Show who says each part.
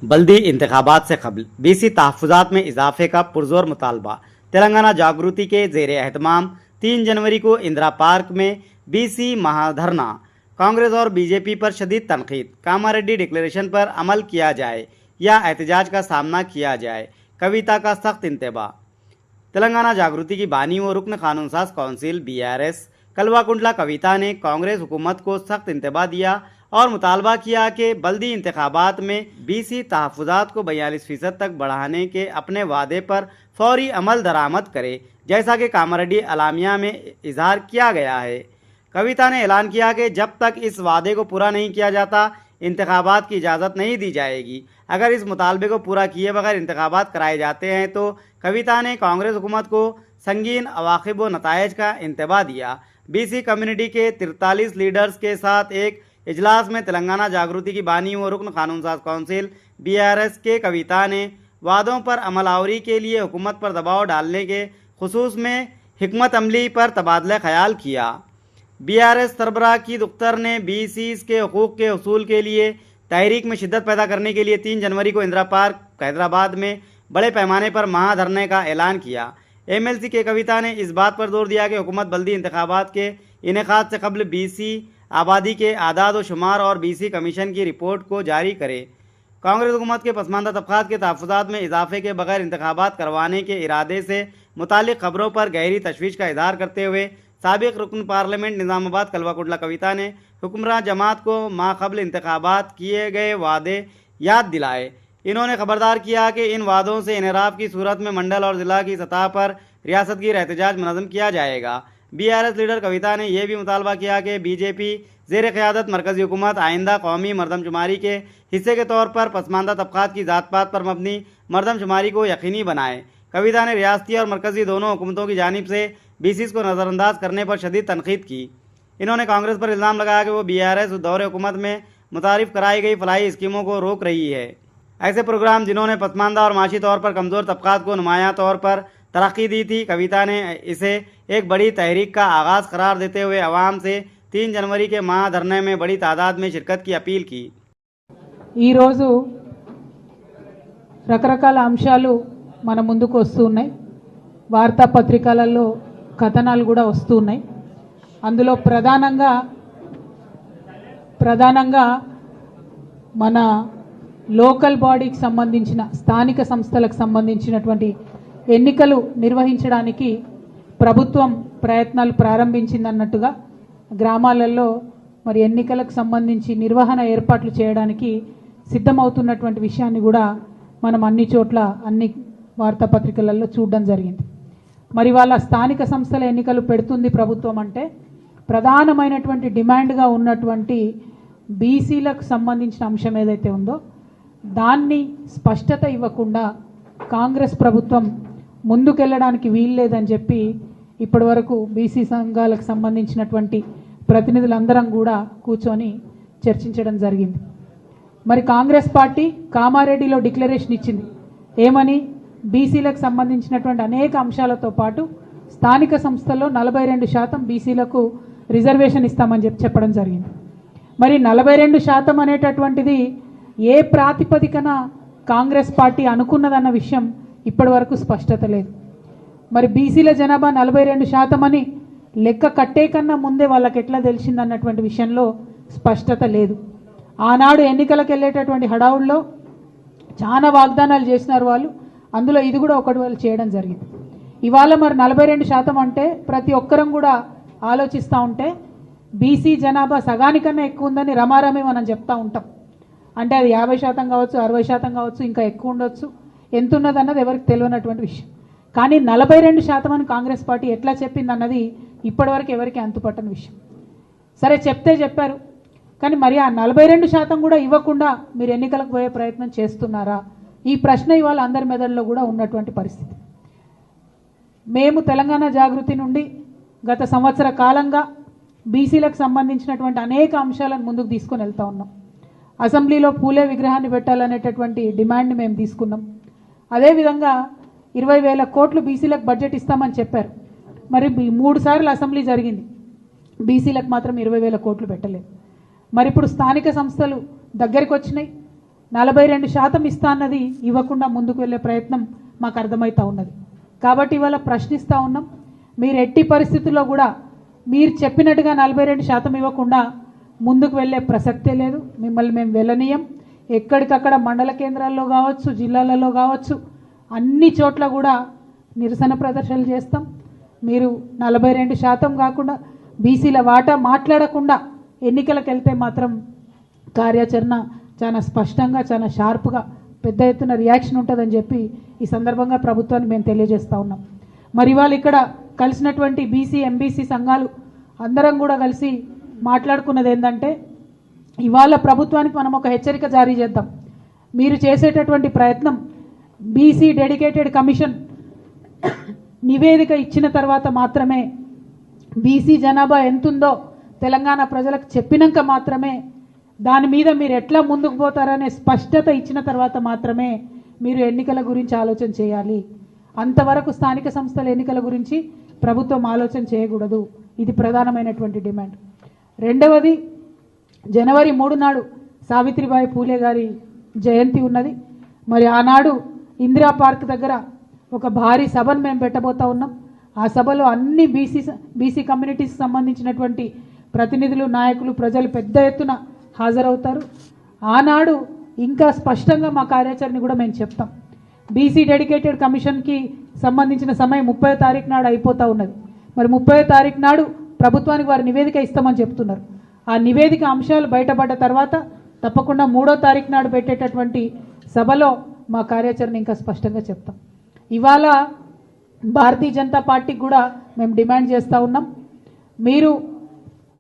Speaker 1: बल्दी इंतखाबात से कबल बीसी तहफ़्फ़ुज़ात में इजाफे का पुरजोर मुतालबा। तेलंगाना जागृति के ज़ेर एहतमाम 3 जनवरी को इंदिरा पार्क में बीसी महाधरना। कांग्रेस और बीजेपी पर शदीद तनकीद। कामारेड्डी डिक्लेरेशन पर अमल किया जाए या एहतजाज का सामना किया जाए, कविता का सख्त इंतबाह। तेलंगाना जागृति की बानी व रुकन कानून साज कौंसिल BRS कलवाकुंडला कविता ने कांग्रेस हुकूमत को सख्त इंतबाह दिया और मुतालबा किया कि बल्दी इंतखाबात में बीसी तहफ़्फ़ुज़ात को 42% तक बढ़ाने के अपने वादे पर फौरी अमल दरामद करे, जैसा कि कामारेड्डी अलामिया में इजहार किया गया है। कविता ने ऐलान किया कि जब तक इस वादे को पूरा नहीं किया जाता, इंतखाबात की इजाज़त नहीं दी जाएगी। अगर इस मुतालबे को पूरा किए बगैर इंतखाबात कराए जाते हैं तो कविता ने कांग्रेस हुकूमत को संगीन अवाक़िब व नताइज का इंतबाह दिया। बीसी कम्युनिटी के 43 लीडर्स के साथ एक इजलास में तेलंगाना जागृति की बानी व रुकन कानून साज कौंसिल BRS के कविता ने वादों पर अमलावरी के लिए हुकूमत पर दबाव डालने के खुसूस में हिकमत अमली पर तबादला ख्याल किया। BRS सरबराह की दुख्तर ने BCs के हकूक़ के हसूल के लिए तहरीक में शिद्दत पैदा करने के लिए 3 जनवरी को इंदिरा पार्क हैदराबाद में बड़े पैमाने पर महाधरने का ऐलान किया। MLC के कविता ने इस बात पर जोर दिया कि हुकूमत बल्दी इंतखाबात के इनेकाद से कबल BC आबादी के आदाद व शुमार और BC कमीशन की रिपोर्ट को जारी करे। कांग्रेस हुकूमत के पसमानदा तबक़ात के तहफ़्फ़ुज़ात में इजाफे के बगैर इंतखाबात करवाने के इरादे से मुतालिक खबरों पर गहरी तशवीश का इज़हार करते हुए साबिक़ रुकन पार्लियामेंट निज़ामाबाद कलवाकुंडला कविता ने हुक्मरान जमात को माक़बल इंतखाबात किए गए वादे याद दिलाए। इन्होंने खबरदार किया कि इन वादों से इनहराफ की सूरत में मंडल और ज़िला की सतह पर रियासतगीर एहतजाज मुनज़्ज़म किया जाएगा। BRS लीडर कविता ने यह भी मुतालबा किया कि BJP ज़ेर क़यादत मरकज़ी हुकूमत आइंदा कौमी मरदमशुमारी के हिस्से के तौर पर पसमानदा तबक़ात की ज़ात पात पर मबनी मरदमशुमारी को यकीनी बनाए। कविता ने रियासती और मरकज़ी दोनों हुकूमतों की जानिब से BCs को नज़रअंदाज करने पर शदीद तनकीद की। इन्होंने कांग्रेस पर इल्ज़ाम लगाया कि वो BRS दौरे हुकूमत में मुतारिफ़ कराई गई फलाही स्कीमों को रोक रही है। ऐसे प्रोग्राम जिन्होंने पसमानदा और माशी तौर पर कमज़ोर तबक़ात को नुमायाँ तौर पर तरक्की दी थी। कविता ने इसे एक बड़ी तहरीक का आगाज़ करार देते हुए अवाम से 3 जनवरी के महाधरने में बड़ी तादाद में शिरकत की अपील की।
Speaker 2: ఈ రోజు రకరకాల అంశాలు మన ముందుకు వస్తున్నాయి. వార్తాపత్రికలలో కథనాలు కూడా వస్తున్నాయి. అందులో ప్రధానంగా మన లోకల్ బాడీకి సంబంధించిన స్థానిక సంస్థలకు సంబంధించినటువంటి ఎన్నికలు నిర్వహించడానికి ప్రభుత్వం ప్రయత్నాలు ప్రారంభించిందన్నట్టుగా గ్రామాలలో మరి ఎన్నికలకు సంబంధించి నిర్వహణ ఏర్పాట్లు చేయడానికి సిద్ధమవుతున్నటువంటి విషయాన్ని కూడా మనం అన్ని చోట్ల అన్ని వార్తాపత్రికలలో చూడడం జరిగింది. మరి వాళ్ళ స్థానిక సంస్థల ఎన్నికలు పెడుతుంది ప్రభుత్వం అంటే ప్రధానమైనటువంటి డిమాండ్గా ఉన్నటువంటి బీసీలకు సంబంధించిన అంశం ఏదైతే ఉందో దాన్ని స్పష్టత ఇవ్వకుండా కాంగ్రెస్ ప్రభుత్వం ముందుకెళ్ళడానికి వీల్లేదని చెప్పి ఇప్పటివరకు బీసీ సంఘాలకు సంబంధించినటువంటి ప్రతినిధులందరం కూడా కూర్చొని చర్చించడం జరిగింది. మరి కాంగ్రెస్ పార్టీ కామారెడ్డిలో డిక్లరేషన్ ఇచ్చింది. ఏమని? బీసీలకు సంబంధించినటువంటి అనేక అంశాలతో పాటు స్థానిక సంస్థల్లో 42% బీసీలకు రిజర్వేషన్ ఇస్తామని చెప్పడం జరిగింది. మరి 42% అనేటటువంటిది ఏ ప్రాతిపదికన కాంగ్రెస్ పార్టీ అనుకున్నదన్న విషయం ఇప్పటివరకు స్పష్టత లేదు. మరి బీసీల జనాభా 42% అని లెక్క కట్టే కన్నా ముందే వాళ్ళకి ఎట్లా తెలిసిందన్నటువంటి విషయంలో స్పష్టత లేదు. ఆనాడు ఎన్నికలకు వెళ్ళేటటువంటి హడావుల్లో చాలా వాగ్దానాలు చేసినారు వాళ్ళు. అందులో ఇది కూడా ఒకటి వాళ్ళు చేయడం జరిగింది. ఇవాళ మరి 42% అంటే ప్రతి ఒక్కరం కూడా ఆలోచిస్తూ ఉంటే బీసీ జనాభా సగానికన్నా ఎక్కువ ఉందని రమారమే మనం చెప్తా ఉంటాం. అంటే అది 50% కావచ్చు, 60% కావచ్చు, ఇంకా ఎక్కువ ఉండొచ్చు. ఎంత ఉన్నదన్నది ఎవరికి తెలియనటువంటి విషయం. కానీ 42% అని కాంగ్రెస్ పార్టీ ఎట్లా చెప్పింది అన్నది ఇప్పటివరకు ఎవరికి అంతుపట్టని విషయం. సరే చెప్తే చెప్పారు, కానీ మరి ఆ 42% కూడా ఇవ్వకుండా మీరు ఎన్నికలకు పోయే ప్రయత్నం చేస్తున్నారా? ఈ ప్రశ్న ఇవాళ అందరి మెదడులో కూడా ఉన్నటువంటి పరిస్థితి. మేము తెలంగాణ జాగృతి నుండి గత సంవత్సర కాలంగా బీసీలకు సంబంధించినటువంటి అనేక అంశాలను ముందుకు తీసుకొని వెళ్తా ఉన్నాం. అసెంబ్లీలో పూలే విగ్రహాన్ని పెట్టాలనేటటువంటి డిమాండ్ని మేము తీసుకున్నాం. అదేవిధంగా 20,000 కోట్లు బీసీలకు బడ్జెట్ ఇస్తామని చెప్పారు. మరి 3 సార్లు అసెంబ్లీ జరిగింది, బీసీలకు మాత్రం 20,000 కోట్లు పెట్టలేదు. మరి ఇప్పుడు స్థానిక సంస్థలు దగ్గరికి వచ్చినాయి. 42% ఇస్తా అన్నది ఇవ్వకుండా ముందుకు వెళ్ళే ప్రయత్నం మాకు అర్థమవుతా ఉన్నది. కాబట్టి ఇవాళ ప్రశ్నిస్తూ ఉన్నాం, మీరు ఎట్టి పరిస్థితుల్లో కూడా మీరు చెప్పినట్టుగా 42% ఇవ్వకుండా ముందుకు వెళ్ళే ప్రసక్తే లేదు. మిమ్మల్ని మేము వెళ్ళనీయం. ఎక్కడికక్కడ మండల కేంద్రాల్లో కావచ్చు, జిల్లాలలో కావచ్చు, అన్ని చోట్ల కూడా నిరసన ప్రదర్శనలు చేస్తాం. మీరు 42% కాకుండా బీసీల వాటా మాట్లాడకుండా ఎన్నికలకు వెళ్తే మాత్రం కార్యాచరణ చాలా స్పష్టంగా, చాలా షార్ప్గా, పెద్ద ఎత్తున రియాక్షన్ ఉంటుందని చెప్పి ఈ సందర్భంగా ప్రభుత్వానికి మేము తెలియజేస్తూ ఉన్నాం. మరి ఇవాళ ఇక్కడ కలిసినటువంటి బీసీ ఎంబీసీ సంఘాలు అందరం కూడా కలిసి మాట్లాడుకున్నది ఏంటంటే, ఇవాళ ప్రభుత్వానికి మనం ఒక హెచ్చరిక జారీ చేద్దాం. మీరు చేసేటటువంటి ప్రయత్నం బీసీ డెడికేటెడ్ కమిషన్ నివేదిక ఇచ్చిన తర్వాత మాత్రమే, బీసీ జనాభా ఎంతుందో తెలంగాణ ప్రజలకు చెప్పినాక మాత్రమే, దాని మీద మీరు ఎట్లా ముందుకు పోతారనే స్పష్టత ఇచ్చిన తర్వాత మాత్రమే మీరు ఎన్నికల గురించి ఆలోచన చేయాలి. అంతవరకు స్థానిక సంస్థల ఎన్నికల గురించి ప్రభుత్వం ఆలోచన చేయకూడదు. ఇది ప్రధానమైనటువంటి డిమాండ్. రెండవది, జనవరి 3 నాడు సావిత్రిబాయి పూలే గారి జయంతి ఉన్నది. మరి ఆనాడు ఇందిరా పార్క్ దగ్గర ఒక భారీ సభను మేము పెట్టబోతా ఉన్నాం. ఆ సభలో అన్ని బీసీ కమ్యూనిటీకి సంబంధించినటువంటి ప్రతినిధులు, నాయకులు, ప్రజలు పెద్ద ఎత్తున హాజరవుతారు. ఆనాడు ఇంకా స్పష్టంగా మా కార్యాచరణ కూడా మేము చెప్తాం. బీసీ డెడికేటెడ్ కమిషన్కి సంబంధించిన సమయం 30వ తారీఖు నాడు అయిపోతూ ఉన్నది. మరి 30వ తారీఖు నాడు ప్రభుత్వానికి వారి నివేదిక ఇస్తామని చెప్తున్నారు. ఆ నివేదిక అంశాలు బయటపడ్డ తర్వాత తప్పకుండా 3వ తారీఖు నాడు పెట్టేటటువంటి సభలో మా కార్యాచరణ ఇంకా స్పష్టంగా చెప్తాం. ఇవాళ భారతీయ జనతా పార్టీకి కూడా మేము డిమాండ్ చేస్తూ ఉన్నాం, మీరు